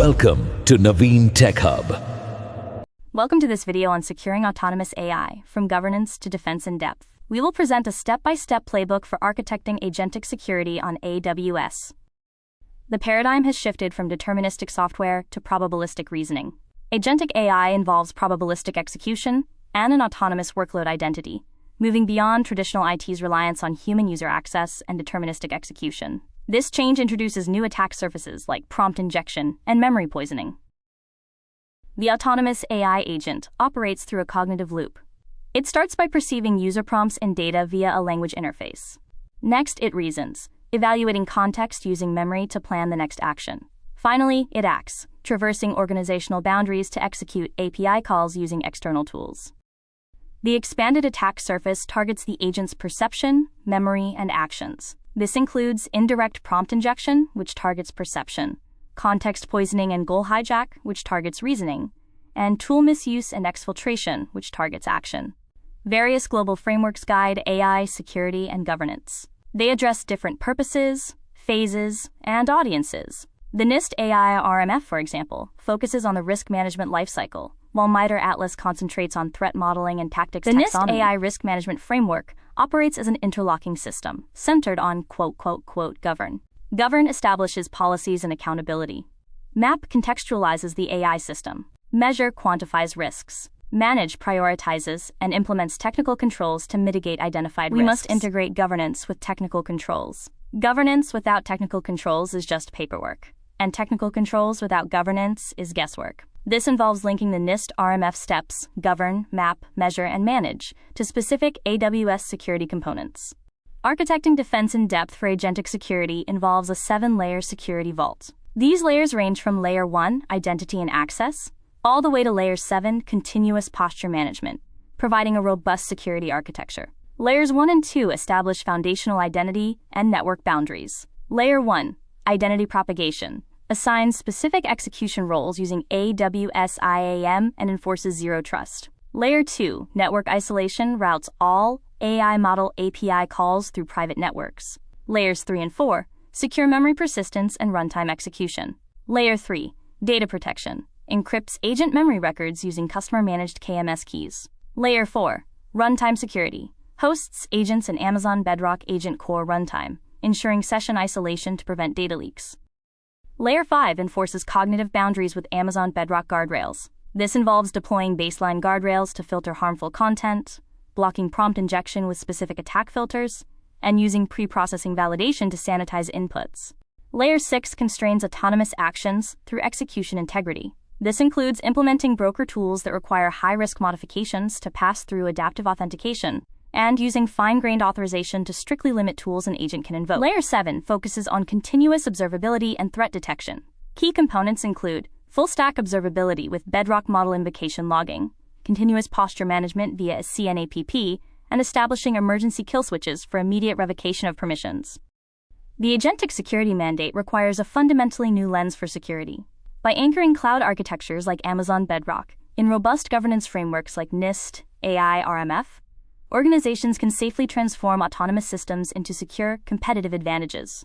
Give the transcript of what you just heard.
Welcome to Naveen Tech Hub. Welcome to this video on securing autonomous AI, from governance to defense in depth. We will present a step-by-step playbook for architecting agentic security on AWS. The paradigm has shifted from deterministic software to probabilistic reasoning. Agentic AI involves probabilistic execution and an autonomous workload identity, moving beyond traditional IT's reliance on human user access and deterministic execution. This change introduces new attack surfaces like prompt injection and memory poisoning. The autonomous AI agent operates through a cognitive loop. It starts by perceiving user prompts and data via a language interface. Next, it reasons, evaluating context using memory to plan the next action. Finally, it acts, traversing organizational boundaries to execute API calls using external tools. The expanded attack surface targets the agent's perception, memory, and actions. This includes indirect prompt injection, which targets perception, context poisoning and goal hijack, which targets reasoning, and tool misuse and exfiltration, which targets action. Various global frameworks guide AI security and governance. They address different purposes, phases, and audiences. The NIST AI RMF, for example, focuses on the risk management lifecycle, while MITRE Atlas concentrates on threat modeling and tactics taxonomy. The NIST AI risk management framework operates as an interlocking system, centered on govern. Govern establishes policies and accountability. Map contextualizes the AI system. Measure quantifies risks. Manage prioritizes and implements technical controls to mitigate identified risks. We must integrate governance with technical controls. Governance without technical controls is just paperwork, and technical controls without governance is guesswork. This involves linking the NIST RMF steps, govern, map, measure, and manage, to specific AWS security components. Architecting defense in depth for agentic security involves a 7-layer security vault. These layers range from Layer 1, identity and access, all the way to Layer 7, continuous posture management, providing a robust security architecture. Layers 1 and 2 establish foundational identity and network boundaries. Layer 1, identity propagation, assigns specific execution roles using AWS IAM and enforces zero trust. Layer 2, network isolation, routes all AI model API calls through private networks. Layers 3 and 4, secure memory persistence and runtime execution. Layer 3, data protection, encrypts agent memory records using customer-managed KMS keys. Layer 4, runtime security, hosts agents in Amazon Bedrock Agent Core runtime, ensuring session isolation to prevent data leaks. Layer 5 enforces cognitive boundaries with Amazon Bedrock Guardrails. This involves deploying baseline guardrails to filter harmful content, blocking prompt injection with specific attack filters, and using pre-processing validation to sanitize inputs. Layer 6 constrains autonomous actions through execution integrity. This includes implementing broker tools that require high-risk modifications to pass through adaptive authentication, and using fine-grained authorization to strictly limit tools an agent can invoke. Layer 7 focuses on continuous observability and threat detection. Key components include full-stack observability with Bedrock model invocation logging, continuous posture management via a CNAPP, and establishing emergency kill switches for immediate revocation of permissions. The agentic security mandate requires a fundamentally new lens for security. By anchoring cloud architectures like Amazon Bedrock in robust governance frameworks like NIST AI RMF, organizations can safely transform autonomous systems into secure, competitive advantages.